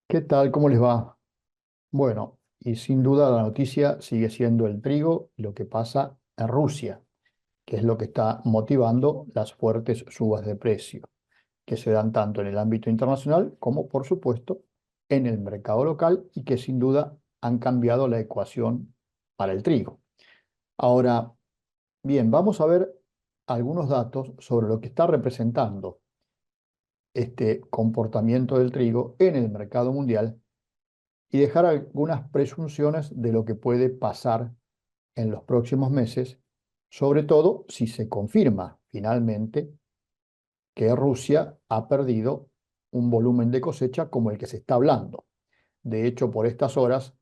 ¿Qué tal? ¿Cómo les va? Bueno, y sin duda la noticia sigue siendo el trigo y lo que pasa en Rusia, que es lo que está motivando las fuertes subas de precio, que se dan tanto en el ámbito internacional como, por supuesto, en el mercado local y que sin duda han cambiado la ecuación para el trigo. Ahora, bien, vamos a ver algunos datos sobre lo que está representando este comportamiento del trigo en el mercado mundial y dejar algunas presunciones de lo que puede pasar en los próximos meses, sobre todo si se confirma finalmente que Rusia ha perdido un volumen de cosecha como el que se está hablando. De hecho, por estas horas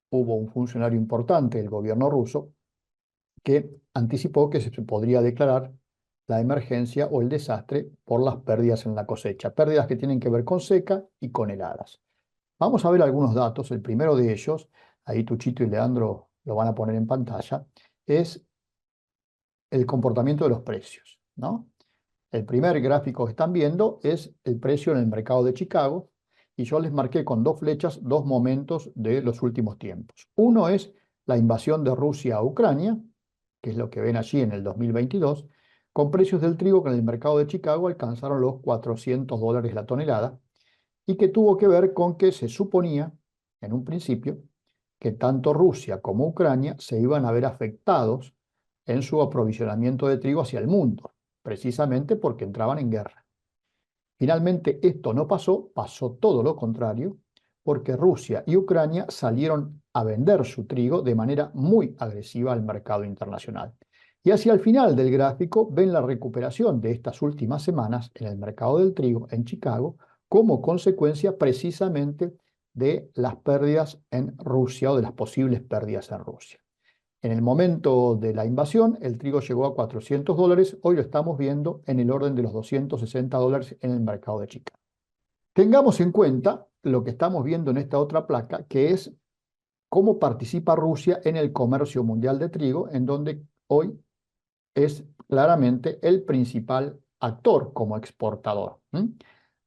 hubo un funcionario importante del gobierno ruso que anticipó que se podría declarar la emergencia o el desastre por las pérdidas en la cosecha, pérdidas que tienen que ver con seca y con heladas. Vamos a ver algunos datos. El primero de ellos, ahí Tuchito y Leandro lo van a poner en pantalla, es el comportamiento de los precios, ¿no? El primer gráfico que están viendo es el precio en el mercado de Chicago y yo les marqué con dos flechas dos momentos de los últimos tiempos. Uno es la invasión de Rusia a Ucrania, que es lo que ven allí en el 2022, con precios del trigo que en el mercado de Chicago alcanzaron los $400 la tonelada y que tuvo que ver con que se suponía, en un principio, que tanto Rusia como Ucrania se iban a ver afectados en su aprovisionamiento de trigo hacia el mundo, precisamente porque entraban en guerra. Finalmente esto no pasó, pasó todo lo contrario, porque Rusia y Ucrania salieron a vender su trigo de manera muy agresiva al mercado internacional. Y hacia el final del gráfico ven la recuperación de estas últimas semanas en el mercado del trigo en Chicago como consecuencia precisamente de las pérdidas en Rusia o de las posibles pérdidas en Rusia. En el momento de la invasión, el trigo llegó a $400, hoy lo estamos viendo en el orden de los $260 en el mercado de Chicago. Tengamos en cuenta lo que estamos viendo en esta otra placa, que es cómo participa Rusia en el comercio mundial de trigo, en donde hoy es claramente el principal actor como exportador.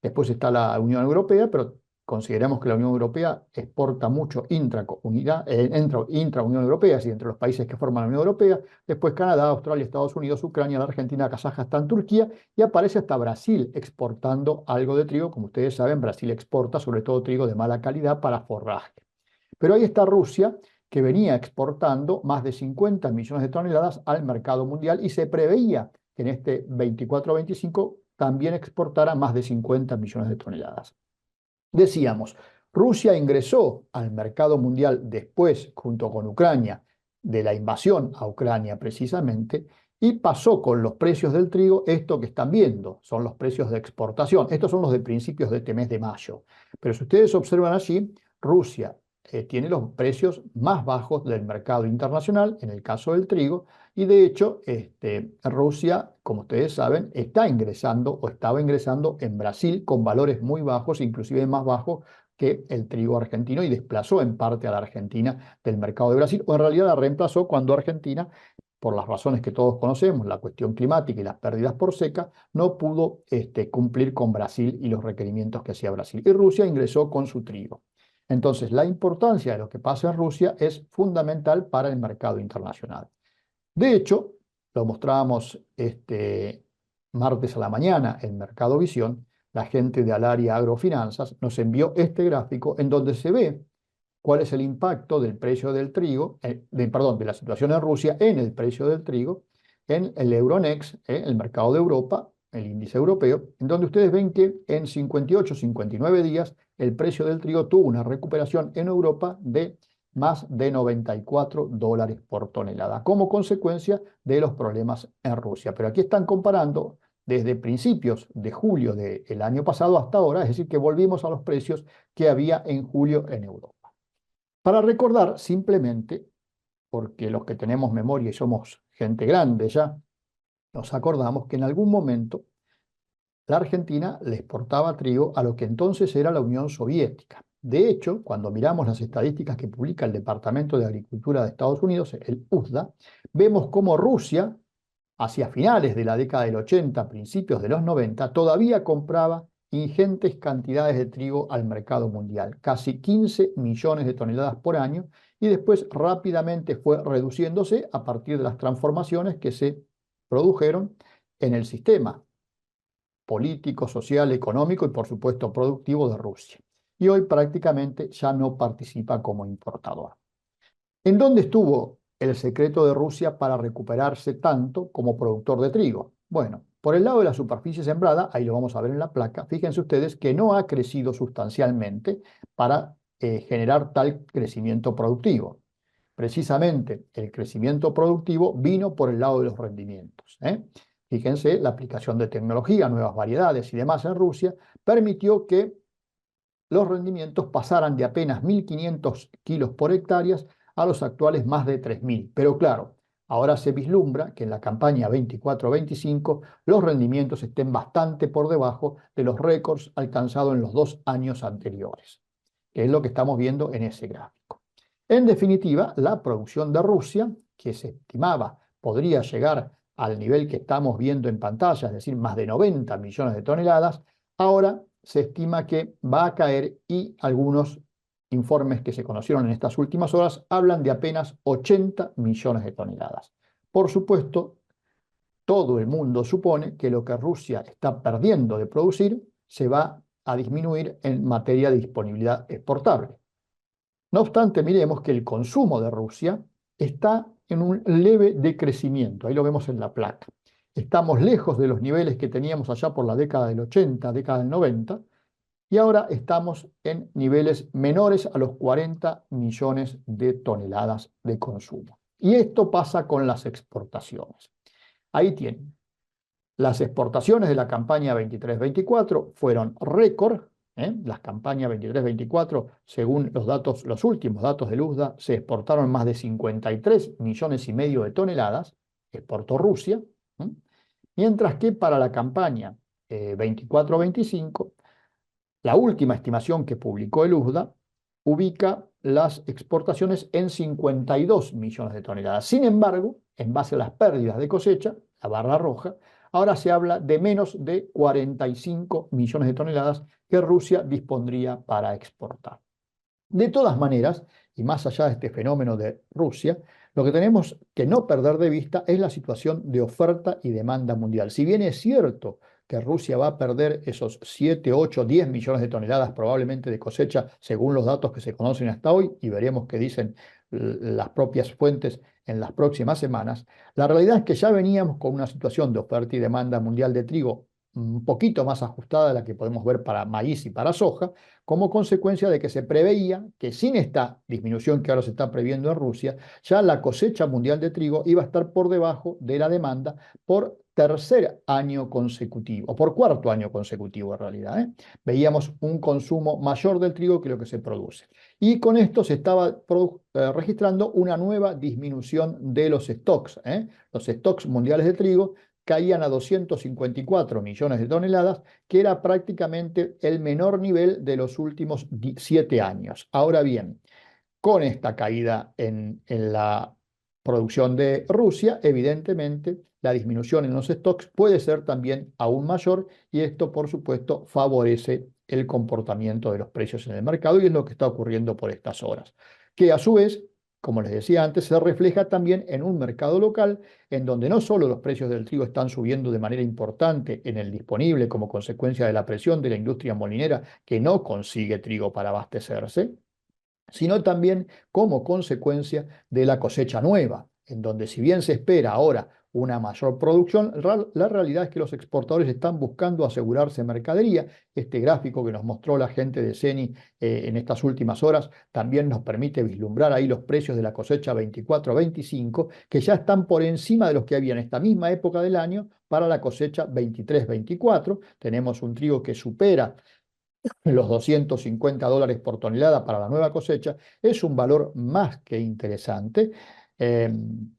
Después está la Unión Europea, pero consideramos que la Unión Europea exporta mucho intra-Unión Europea, es decir, entre los países que forman la Unión Europea, después Canadá, Australia, Estados Unidos, Ucrania, la Argentina, Kazajstán, Turquía, y aparece hasta Brasil exportando algo de trigo. Como ustedes saben, Brasil exporta sobre todo trigo de mala calidad para forraje. Pero ahí está Rusia, que venía exportando más de 50 millones de toneladas al mercado mundial y se preveía que en este 24-25 también exportara más de 50 millones de toneladas. Decíamos, Rusia ingresó al mercado mundial después, junto con Ucrania, de la invasión a Ucrania precisamente, y pasó con los precios del trigo esto que están viendo, son los precios de exportación. Estos son los de principios de este mes de mayo. Pero si ustedes observan allí, Rusia tiene los precios más bajos del mercado internacional, en el caso del trigo, y de hecho Rusia, como ustedes saben, está ingresando o estaba ingresando en Brasil con valores muy bajos, inclusive más bajos que el trigo argentino, y desplazó en parte a la Argentina del mercado de Brasil, o en realidad la reemplazó cuando Argentina, por las razones que todos conocemos, la cuestión climática y las pérdidas por seca, no pudo cumplir con Brasil y los requerimientos que hacía Brasil. Y Rusia ingresó con su trigo. Entonces, la importancia de lo que pasa en Rusia es fundamental para el mercado internacional. De hecho, lo mostrábamos este martes a la mañana en Mercado Visión, la gente de Alaria Agrofinanzas nos envió este gráfico en donde se ve cuál es el impacto del precio del trigo, perdón, de la situación en Rusia en el precio del trigo, en el Euronext, el mercado de Europa, el índice europeo, en donde ustedes ven que en 58, 59 días el precio del trigo tuvo una recuperación en Europa de más de $94 por tonelada, como consecuencia de los problemas en Rusia. Pero aquí están comparando desde principios de julio del año pasado hasta ahora, es decir, que volvimos a los precios que había en julio en Europa. Para recordar simplemente, porque los que tenemos memoria y somos gente grande ya, nos acordamos que en algún momento la Argentina le exportaba trigo a lo que entonces era la Unión Soviética. De hecho, cuando miramos las estadísticas que publica el Departamento de Agricultura de Estados Unidos, el USDA, vemos cómo Rusia, hacia finales de la década del 80, principios de los 90, todavía compraba ingentes cantidades de trigo al mercado mundial, casi 15 millones de toneladas por año, y después rápidamente fue reduciéndose a partir de las transformaciones que se produjeron en el sistema político, social, económico y por supuesto productivo de Rusia. Y hoy prácticamente ya no participa como importador. ¿En dónde estuvo el secreto de Rusia para recuperarse tanto como productor de trigo? Bueno, por el lado de la superficie sembrada, ahí lo vamos a ver en la placa, fíjense ustedes que no ha crecido sustancialmente para generar tal crecimiento productivo. Precisamente el crecimiento productivo vino por el lado de los rendimientos. Fíjense, la aplicación de tecnología, nuevas variedades y demás en Rusia permitió que los rendimientos pasaran de apenas 1.500 kilos por hectárea a los actuales más de 3.000. Pero claro, ahora se vislumbra que en la campaña 24-25 los rendimientos estén bastante por debajo de los récords alcanzados en los 2 años anteriores, que es lo que estamos viendo en ese gráfico. En definitiva, la producción de Rusia, que se estimaba podría llegar al nivel que estamos viendo en pantalla, es decir, más de 90 millones de toneladas, ahora se estima que va a caer y algunos informes que se conocieron en estas últimas horas hablan de apenas 80 millones de toneladas. Por supuesto, todo el mundo supone que lo que Rusia está perdiendo de producir se va a disminuir en materia de disponibilidad exportable. No obstante, miremos que el consumo de Rusia está en un leve decrecimiento, ahí lo vemos en la placa. Estamos lejos de los niveles que teníamos allá por la década del 80, década del 90, y ahora estamos en niveles menores a los 40 millones de toneladas de consumo. Y esto pasa con las exportaciones. Ahí tienen. Las exportaciones de la campaña 23-24 fueron récord. Las campañas 23-24, según los últimos datos del USDA, se exportaron más de 53,5 millones de toneladas, exportó Rusia, mientras que para la campaña 24-25, la última estimación que publicó el USDA ubica las exportaciones en 52 millones de toneladas. Sin embargo, en base a las pérdidas de cosecha, la barra roja, ahora se habla de menos de 45 millones de toneladas que Rusia dispondría para exportar. De todas maneras, y más allá de este fenómeno de Rusia, lo que tenemos que no perder de vista es la situación de oferta y demanda mundial. Si bien es cierto que Rusia va a perder esos 7, 8, 10 millones de toneladas probablemente de cosecha, según los datos que se conocen hasta hoy, y veremos qué dicen las propias fuentes en las próximas semanas, la realidad es que ya veníamos con una situación de oferta y demanda mundial de trigo un poquito más ajustada de la que podemos ver para maíz y para soja, como consecuencia de que se preveía que sin esta disminución que ahora se está previendo en Rusia, ya la cosecha mundial de trigo iba a estar por debajo de la demanda por tercer año consecutivo, o por cuarto año consecutivo en realidad. Veíamos un consumo mayor del trigo que lo que se produce. Y con esto se estaba registrando una nueva disminución de los stocks. Los stocks mundiales de trigo caían a 254 millones de toneladas, que era prácticamente el menor nivel de los últimos 7 años. Ahora bien, con esta caída en la producción de Rusia, evidentemente la disminución en los stocks puede ser también aún mayor y esto, por supuesto, favorece el comportamiento de los precios en el mercado y es lo que está ocurriendo por estas horas, que a su vez, como les decía antes, se refleja también en un mercado local en donde no solo los precios del trigo están subiendo de manera importante en el disponible como consecuencia de la presión de la industria molinera que no consigue trigo para abastecerse, sino también como consecuencia de la cosecha nueva, en donde si bien se espera ahora una mayor producción, la realidad es que los exportadores están buscando asegurarse mercadería. Este gráfico que nos mostró la gente de CENI en estas últimas horas también nos permite vislumbrar ahí los precios de la cosecha 24-25, que ya están por encima de los que había en esta misma época del año para la cosecha 23-24. Tenemos un trigo que supera los $250 por tonelada para la nueva cosecha, es un valor más que interesante.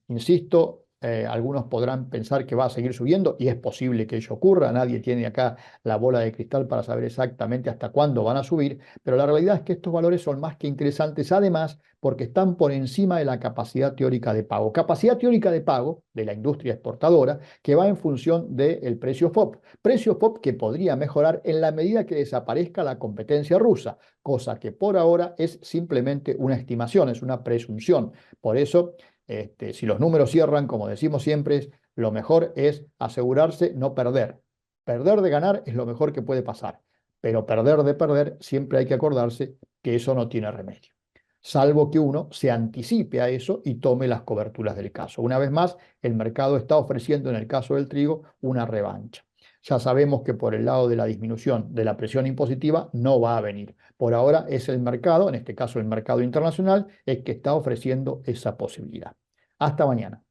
Insisto, algunos podrán pensar que va a seguir subiendo y es posible que ello ocurra. Nadie tiene acá la bola de cristal para saber exactamente hasta cuándo van a subir, pero la realidad es que estos valores son más que interesantes, además porque están por encima de la capacidad teórica de pago. Capacidad teórica de pago de la industria exportadora que va en función del precio FOB. Precio FOB que podría mejorar en la medida que desaparezca la competencia rusa, cosa que por ahora es simplemente una estimación, es una presunción. Por eso, si los números cierran, como decimos siempre, lo mejor es asegurarse no perder. Perder de ganar es lo mejor que puede pasar, pero perder de perder siempre hay que acordarse que eso no tiene remedio, salvo que uno se anticipe a eso y tome las coberturas del caso. Una vez más, el mercado está ofreciendo en el caso del trigo una revancha. Ya sabemos que por el lado de la disminución de la presión impositiva no va a venir. Por ahora es el mercado, en este caso el mercado internacional, el que está ofreciendo esa posibilidad. Hasta mañana.